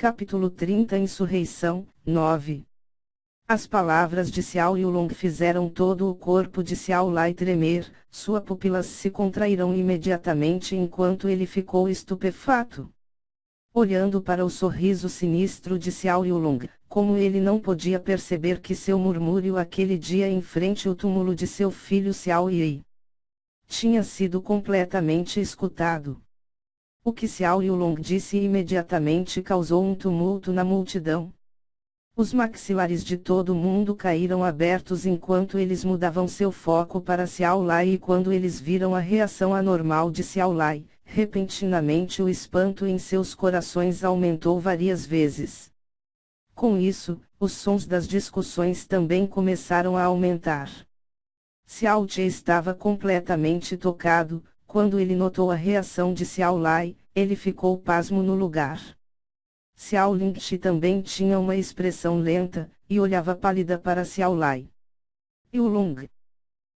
Capítulo 30 Insurreição, 9. As palavras de Xiao Yulong fizeram todo o corpo de Xiao Lai tremer, suas pupilas se contraíram imediatamente enquanto ele ficou estupefato. Olhando para o sorriso sinistro de Xiao Yulong, como ele não podia perceber que seu murmúrio aquele dia em frente ao túmulo de seu filho Xiao Yi tinha sido completamente escutado. O que Xiao Yulong disse imediatamente causou um tumulto na multidão. Os maxilares de todo mundo caíram abertos enquanto eles mudavam seu foco para Xiao Lai e quando eles viram a reação anormal de Xiao Lai, repentinamente o espanto em seus corações aumentou várias vezes. Com isso, os sons das discussões também começaram a aumentar. Xiao Tie estava completamente tocado. Quando ele notou a reação de Xiao Lai, ele ficou pasmo no lugar. Xiao Lingxi também tinha uma expressão lenta, e olhava pálida para Xiao Lai. Yulong.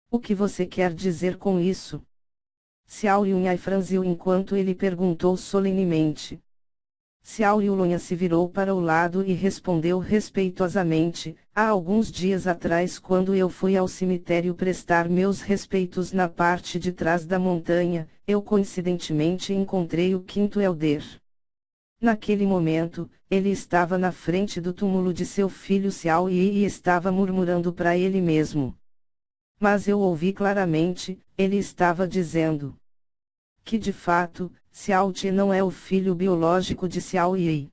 O que você quer dizer com isso? Xiao Yunhai franziu enquanto ele perguntou solenemente. Xiao Yulong se virou para o lado e respondeu respeitosamente, há alguns dias atrás quando eu fui ao cemitério prestar meus respeitos na parte de trás da montanha, eu coincidentemente encontrei o quinto Elder. Naquele momento, ele estava na frente do túmulo de seu filho Xiao Yi e estava murmurando para ele mesmo. Mas eu ouvi claramente, ele estava dizendo que de fato, Xiao Tie não é o filho biológico de Xiao Yi.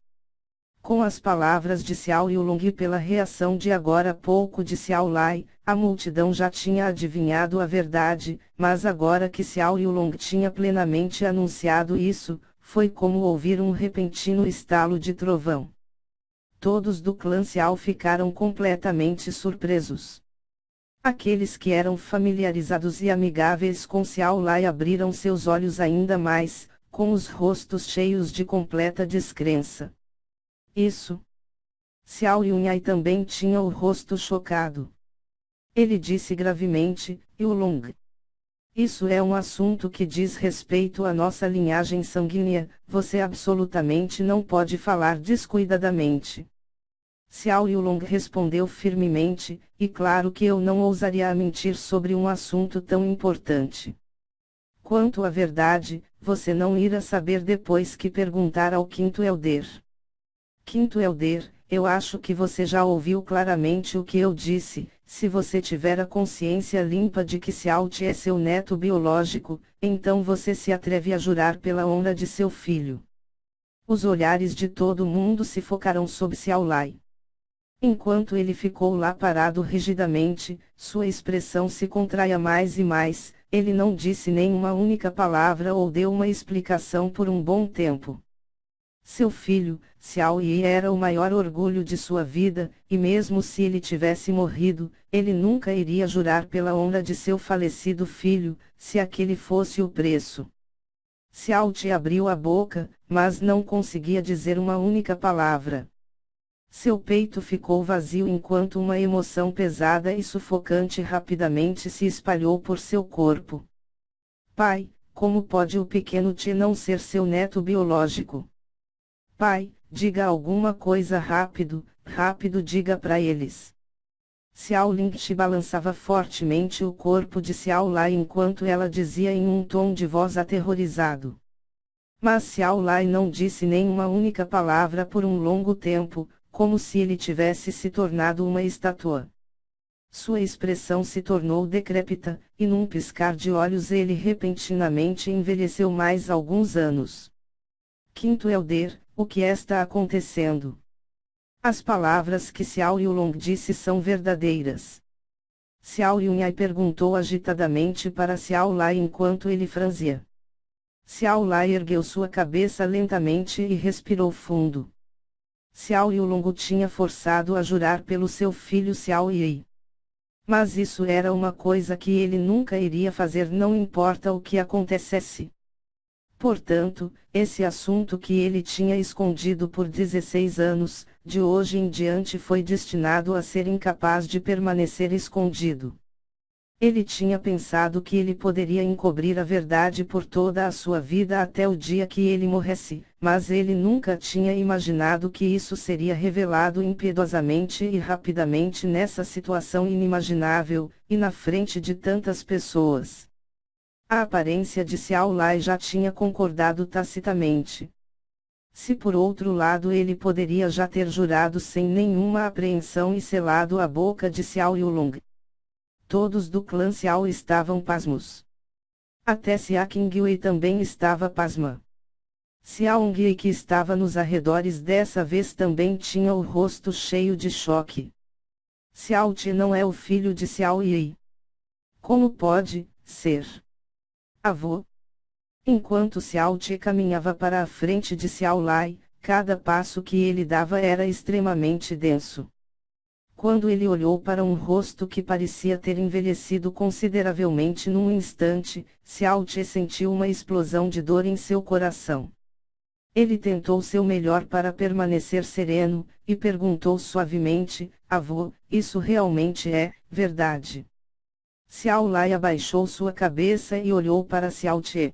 Com as palavras de Xiao Yulong e pela reação de agora há pouco de Xiao Lai, a multidão já tinha adivinhado a verdade, mas agora que Xiao Yulong tinha plenamente anunciado isso, foi como ouvir um repentino estalo de trovão. Todos do clã Xiao ficaram completamente surpresos. Aqueles que eram familiarizados e amigáveis com Xiao Lai abriram seus olhos ainda mais, com os rostos cheios de completa descrença. Isso. Xiao Yunhai também tinha o rosto chocado. Ele disse gravemente, Yulong. Isso é um assunto que diz respeito à nossa linhagem sanguínea, você absolutamente não pode falar descuidadamente. Xiao Yulong respondeu firmemente, e claro que eu não ousaria mentir sobre um assunto tão importante. Quanto à verdade, você não irá saber depois que perguntar ao quinto Elder. Quinto Elder, eu acho que você já ouviu claramente o que eu disse, se você tiver a consciência limpa de que Xiao Tie é seu neto biológico, então você se atreve a jurar pela honra de seu filho. Os olhares de todo mundo se focaram sobre Xiao Lai. Enquanto ele ficou lá parado rigidamente, sua expressão se contraía mais e mais, ele não disse nem uma única palavra ou deu uma explicação por um bom tempo. Seu filho, Xiao Yi era o maior orgulho de sua vida, e mesmo se ele tivesse morrido, ele nunca iria jurar pela honra de seu falecido filho, se aquele fosse o preço. Xiao Tie abriu a boca, mas não conseguia dizer uma única palavra. Seu peito ficou vazio enquanto uma emoção pesada e sufocante rapidamente se espalhou por seu corpo. Pai, como pode o pequeno Tie não ser seu neto biológico? Pai, diga alguma coisa rápido, rápido diga para eles. Xiao Lingxi balançava fortemente o corpo de Xiao Lai enquanto ela dizia em um tom de voz aterrorizado. Mas Xiao Lai não disse nem uma única palavra por um longo tempo, como se ele tivesse se tornado uma estátua. Sua expressão se tornou decrépita, e num piscar de olhos ele repentinamente envelheceu mais alguns anos. Quinto Elder, o que está acontecendo? As palavras que Xiao Yulong disse são verdadeiras. Xiao Yunhai perguntou agitadamente para Xiao Lai enquanto ele franzia. Xiao Lai ergueu sua cabeça lentamente e respirou fundo. Xiao Yulong o tinha forçado a jurar pelo seu filho Xiao Yi. Mas isso era uma coisa que ele nunca iria fazer, não importa o que acontecesse. Portanto, esse assunto que ele tinha escondido por 16 anos, de hoje em diante foi destinado a ser incapaz de permanecer escondido. Ele tinha pensado que ele poderia encobrir a verdade por toda a sua vida até o dia que ele morresse, mas ele nunca tinha imaginado que isso seria revelado impiedosamente e rapidamente nessa situação inimaginável, e na frente de tantas pessoas. A aparência de Xiao Lai já tinha concordado tacitamente. Se por outro lado ele poderia já ter jurado sem nenhuma apreensão e selado a boca de Xiao Yulong. Todos do clã Xiao estavam pasmos. Até Xia Qingyue também estava pasma. Xiao Hongyi, que estava nos arredores dessa vez, também tinha o rosto cheio de choque. Xiao Ti não é o filho de Xiao Yi. Como pode ser? Avô. Enquanto Xiao Ti caminhava para a frente de Xiao Lai, cada passo que ele dava era extremamente denso. Quando ele olhou para um rosto que parecia ter envelhecido consideravelmente num instante, Xiao Ti sentiu uma explosão de dor em seu coração. Ele tentou seu melhor para permanecer sereno, e perguntou suavemente: avô, isso realmente é verdade? Xiao Lai abaixou sua cabeça e olhou para Xiao Ti.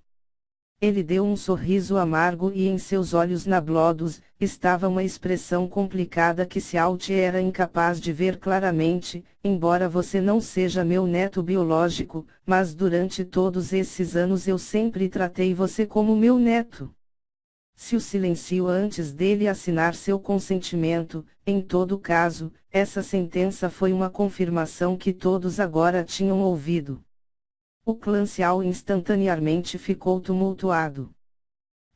Ele deu um sorriso amargo e em seus olhos nablodos, estava uma expressão complicada que Xiao Ti era incapaz de ver claramente. Embora você não seja meu neto biológico, mas durante todos esses anos eu sempre tratei você como meu neto. Se o silenciou antes dele assinar seu consentimento, em todo caso, essa sentença foi uma confirmação que todos agora tinham ouvido. O clã Xiao instantaneamente ficou tumultuado.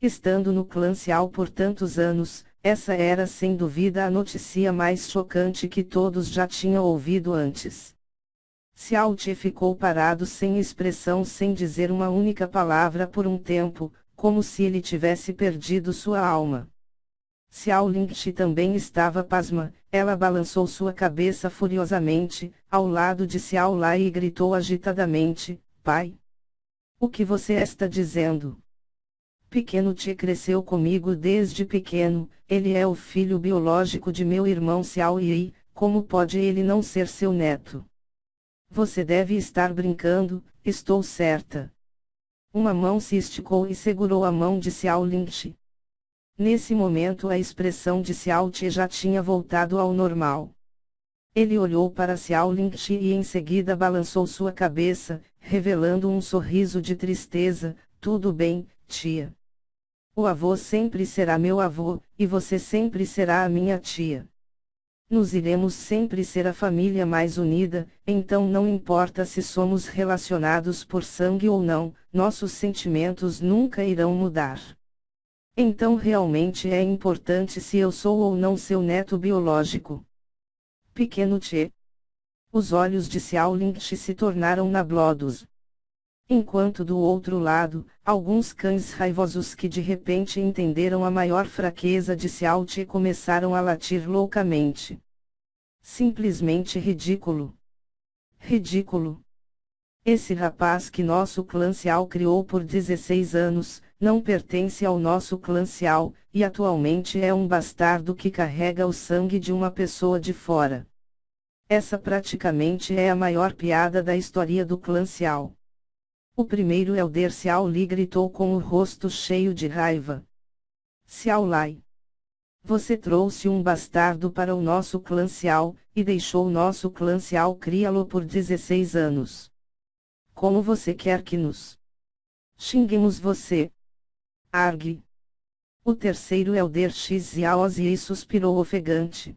Estando no clã Xiao por tantos anos, essa era sem dúvida a notícia mais chocante que todos já tinham ouvido antes. Xiao Ti ficou parado sem expressão, sem dizer uma única palavra por um tempo, como se ele tivesse perdido sua alma. Xiao Lingxi também estava pasma. Ela balançou sua cabeça furiosamente, ao lado de Xiao Lai, e gritou agitadamente: pai! O que você está dizendo? Pequeno Ti cresceu comigo desde pequeno, ele é o filho biológico de meu irmão Xiao Yi, como pode ele não ser seu neto? Você deve estar brincando, estou certa. Uma mão se esticou e segurou a mão de Xiao Lingxi. Nesse momento a expressão de Xiao Ti já tinha voltado ao normal. Ele olhou para Xiao Lingxi e em seguida balançou sua cabeça, revelando um sorriso de tristeza. Tudo bem, tia. O avô sempre será meu avô, e você sempre será a minha tia. Nós iremos sempre ser a família mais unida, então não importa se somos relacionados por sangue ou não, nossos sentimentos nunca irão mudar. Então realmente é importante se eu sou ou não seu neto biológico. Pequeno Ti. Os olhos de Xiao Lingxi se tornaram nablodos. Enquanto do outro lado, alguns cães raivosos que de repente entenderam a maior fraqueza de Xiao Ti começaram a latir loucamente. Simplesmente ridículo. Ridículo. Esse rapaz que nosso clã Xiao criou por 16 anos, não pertence ao nosso clã Xiao, e atualmente é um bastardo que carrega o sangue de uma pessoa de fora. Essa praticamente é a maior piada da história do clã Xiao. O primeiro elder Xiao Li gritou com o rosto cheio de raiva. Xiao Lai. Você trouxe um bastardo para o nosso clã Xiao, e deixou o nosso clã Xiao criá-lo por 16 anos. Como você quer que nos xinguemos você? Argue. O terceiro elder Xiaozi suspirou ofegante.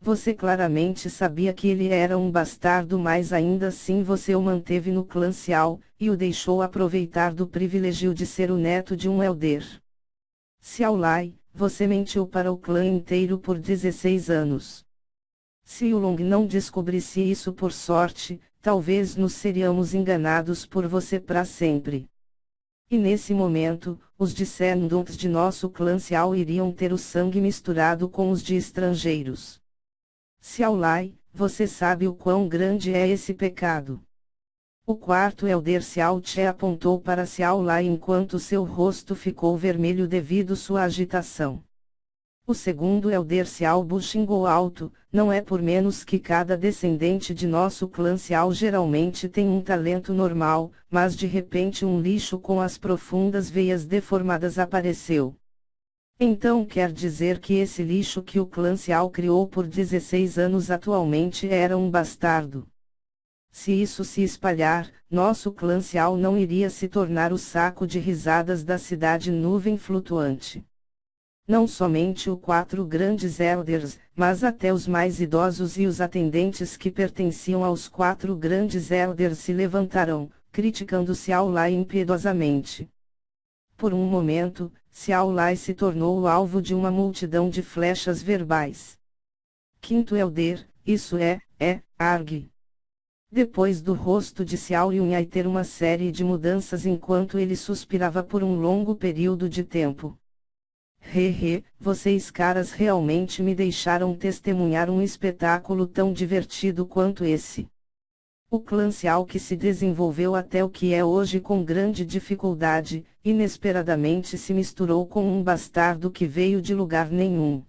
Você claramente sabia que ele era um bastardo, mas ainda assim você o manteve no clã Xiao, e o deixou aproveitar do privilégio de ser o neto de um elder. Xiao Lai, você mentiu para o clã inteiro por 16 anos. Se o Long não descobrisse isso por sorte, talvez nos seríamos enganados por você para sempre. E nesse momento, os descendentes de nosso clã Xiao iriam ter o sangue misturado com os de estrangeiros. Xiao Lai, você sabe o quão grande é esse pecado. O quarto elder Xiao Che apontou para Xiao Lai enquanto seu rosto ficou vermelho devido sua agitação. O segundo elder Xiaobu xingou alto, não é por menos que cada descendente de nosso clã Xiao geralmente tem um talento normal, mas de repente um lixo com as profundas veias deformadas apareceu. Então quer dizer que esse lixo que o clã Xiao criou por 16 anos atualmente era um bastardo. Se isso se espalhar, nosso clã Xiao não iria se tornar o saco de risadas da cidade nuvem flutuante. Não somente os 4 grandes elders, mas até os mais idosos e os atendentes que pertenciam aos 4 grandes elders se levantarão, criticando Xiao Lai impiedosamente. Por um momento, Xiao Lai se tornou o alvo de uma multidão de flechas verbais. Quinto elder, isso Arg. Depois do rosto de Xiao Yunhai ter uma série de mudanças enquanto ele suspirava por um longo período de tempo. Vocês caras realmente me deixaram testemunhar um espetáculo tão divertido quanto esse. O clã Xiao que se desenvolveu até o que é hoje com grande dificuldade, inesperadamente se misturou com um bastardo que veio de lugar nenhum.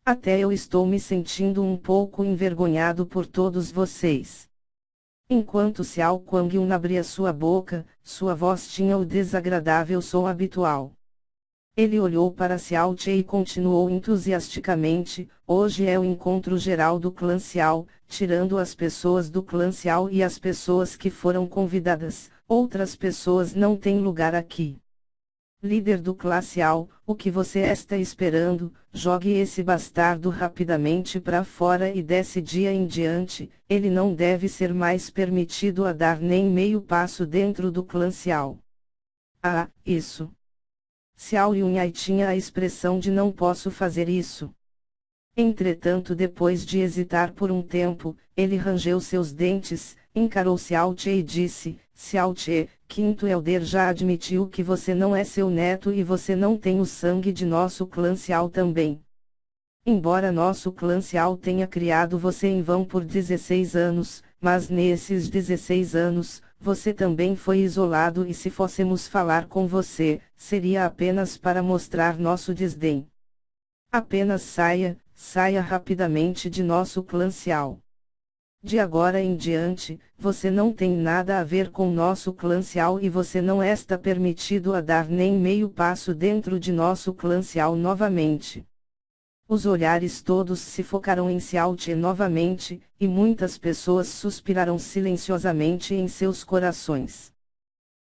Até eu estou me sentindo um pouco envergonhado por todos vocês. Enquanto Xiao Guangyun abria sua boca, sua voz tinha o desagradável som habitual. Ele olhou para Xiao Che e continuou entusiasticamente, hoje é o encontro geral do clã Xiao, tirando as pessoas do clã Xiao e as pessoas que foram convidadas, outras pessoas não têm lugar aqui. Líder do clã Xiao, o que você está esperando? Jogue esse bastardo rapidamente para fora e desse dia em diante, ele não deve ser mais permitido a dar nem meio passo dentro do clã Xiao. Ah, isso. Xiao Yunhai tinha a expressão de não posso fazer isso. Entretanto, depois de hesitar por um tempo, ele rangeu seus dentes, encarou Xiao Che e disse: Xiao Che, quinto elder já admitiu que você não é seu neto e você não tem o sangue de nosso clã Xiao também. Embora nosso clã Xiao tenha criado você em vão por 16 anos, mas nesses 16 anos, você também foi isolado e se fôssemos falar com você, seria apenas para mostrar nosso desdém. Apenas saia rapidamente de nosso clã Xiao. De agora em diante, você não tem nada a ver com nosso clã Xiao e você não está permitido a dar nem meio passo dentro de nosso clã Xiao novamente. Os olhares todos se focaram em Xiao Che novamente, e muitas pessoas suspiraram silenciosamente em seus corações.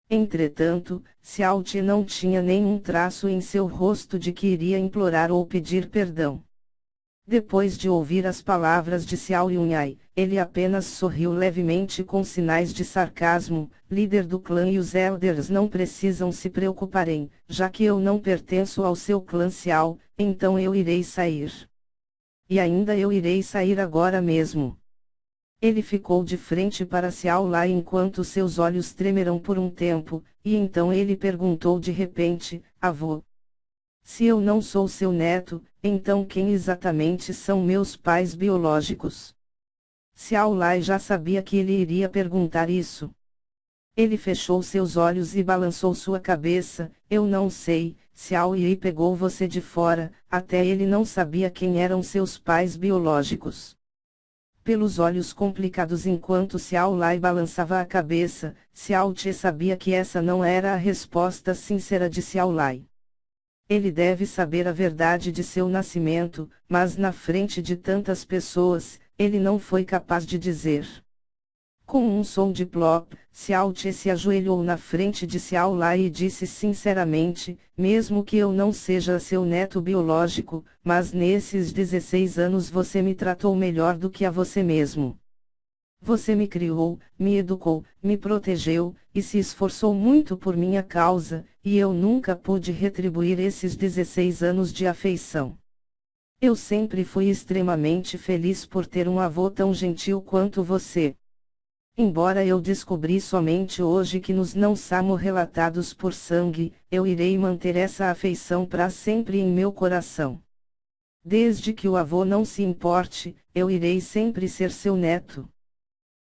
Entretanto, Xiao Che não tinha nenhum traço em seu rosto de que iria implorar ou pedir perdão. Depois de ouvir as palavras de Xiao Yunhai, ele apenas sorriu levemente com sinais de sarcasmo. Líder do clã e os elders não precisam se preocuparem, já que eu não pertenço ao seu clã Xiao, então eu irei sair. E ainda eu irei sair agora mesmo. Ele ficou de frente para Xiao Lai enquanto seus olhos tremeram por um tempo, e então ele perguntou de repente: avô? Se eu não sou seu neto, então quem exatamente são meus pais biológicos? Xiao Lai já sabia que ele iria perguntar isso. Ele fechou seus olhos e balançou sua cabeça. Eu não sei, Xiao Yi pegou você de fora, até ele não sabia quem eram seus pais biológicos. Pelos olhos complicados enquanto Xiao Lai balançava a cabeça, Xiao Che sabia que essa não era a resposta sincera de Xiao Lai. Ele deve saber a verdade de seu nascimento, mas na frente de tantas pessoas, ele não foi capaz de dizer. Com um som de plop, Xiao Che se ajoelhou na frente de Xiao Lai e disse sinceramente: mesmo que eu não seja seu neto biológico, mas nesses 16 anos você me tratou melhor do que a você mesmo. Você me criou, me educou, me protegeu, e se esforçou muito por minha causa, e eu nunca pude retribuir esses 16 anos de afeição. Eu sempre fui extremamente feliz por ter um avô tão gentil quanto você. Embora eu descobri somente hoje que nos não somos relatados por sangue, eu irei manter essa afeição para sempre em meu coração. Desde que o avô não se importe, eu irei sempre ser seu neto.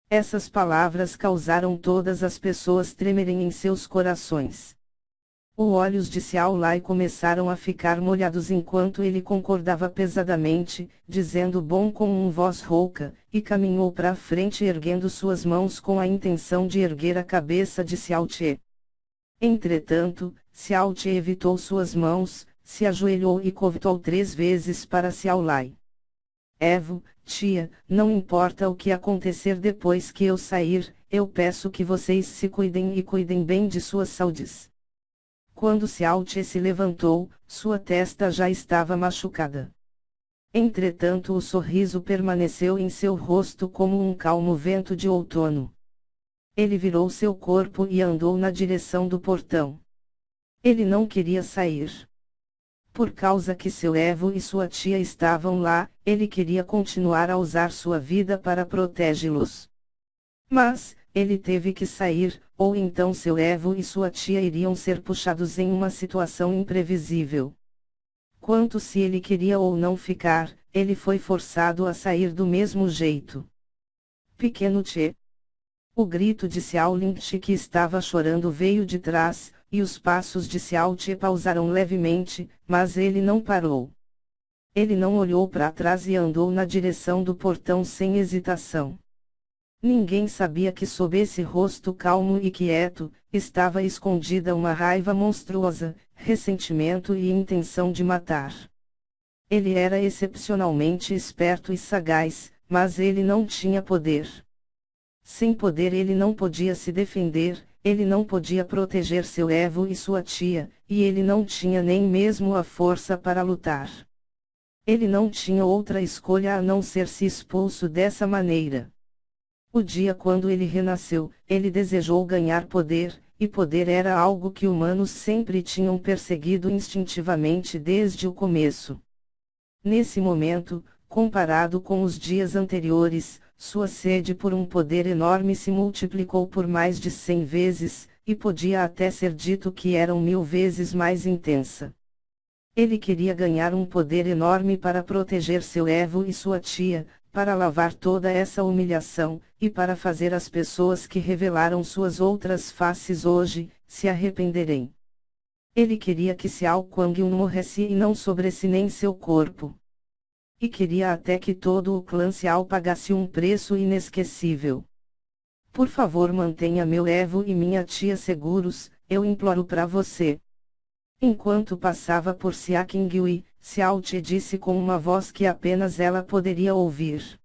Essas palavras causaram todas as pessoas tremerem em seus corações. Os olhos de Xiao Lai começaram a ficar molhados enquanto ele concordava pesadamente, dizendo bom com uma voz rouca, e caminhou para a frente erguendo suas mãos com a intenção de erguer a cabeça de Xiao Che. Entretanto, Xiao Che evitou suas mãos, se ajoelhou e covitou 3 vezes para Xiao Lai. Evo, tia, não importa o que acontecer depois que eu sair, eu peço que vocês se cuidem e cuidem bem de suas saúdes. Quando Xiao Che se levantou, sua testa já estava machucada. Entretanto, o sorriso permaneceu em seu rosto como um calmo vento de outono. Ele virou seu corpo e andou na direção do portão. Ele não queria sair. Por causa que seu Evo e sua tia estavam lá, ele queria continuar a usar sua vida para protegê-los. Mas, ele teve que sair, ou então seu Evo e sua tia iriam ser puxados em uma situação imprevisível. Quanto se ele queria ou não ficar, ele foi forçado a sair do mesmo jeito. Pequeno Che. O grito de Xiao Lingchi que estava chorando veio de trás, e os passos de Xiao Che pausaram levemente, mas ele não parou. Ele não olhou para trás e andou na direção do portão sem hesitação. Ninguém sabia que sob esse rosto calmo e quieto, estava escondida uma raiva monstruosa, ressentimento e intenção de matar. Ele era excepcionalmente esperto e sagaz, mas ele não tinha poder. Sem poder ele não podia se defender, ele não podia proteger seu Evo e sua tia, e ele não tinha nem mesmo a força para lutar. Ele não tinha outra escolha a não ser se expulso dessa maneira. O dia quando ele renasceu, ele desejou ganhar poder, e poder era algo que humanos sempre tinham perseguido instintivamente desde o começo. Nesse momento, comparado com os dias anteriores, sua sede por um poder enorme se multiplicou por mais de 100 vezes, e podia até ser dito que era 1000 vezes mais intensa. Ele queria ganhar um poder enorme para proteger seu Evo e sua tia, para lavar toda essa humilhação, e para fazer as pessoas que revelaram suas outras faces hoje, se arrependerem. Ele queria que Xiao Kuang-Yun morresse e não sobresse nem seu corpo. E queria até que todo o clã Xiao pagasse um preço inesquecível. Por favor, mantenha meu Evo e minha tia seguros, eu imploro para você. Enquanto passava por Xia Qingyue, Xiao Che disse com uma voz que apenas ela poderia ouvir.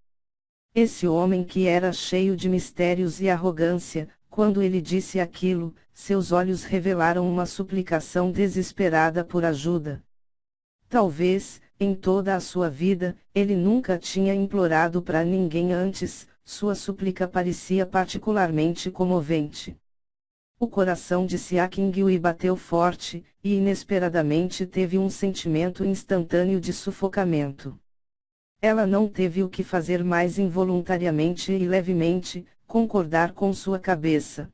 Esse homem que era cheio de mistérios e arrogância, quando ele disse aquilo, seus olhos revelaram uma suplicação desesperada por ajuda. Talvez, em toda a sua vida, ele nunca tinha implorado para ninguém antes, sua súplica parecia particularmente comovente. O coração de Xia Qingyue bateu forte, e inesperadamente teve um sentimento instantâneo de sufocamento. Ela não teve o que fazer mais involuntariamente e levemente, concordar com sua cabeça.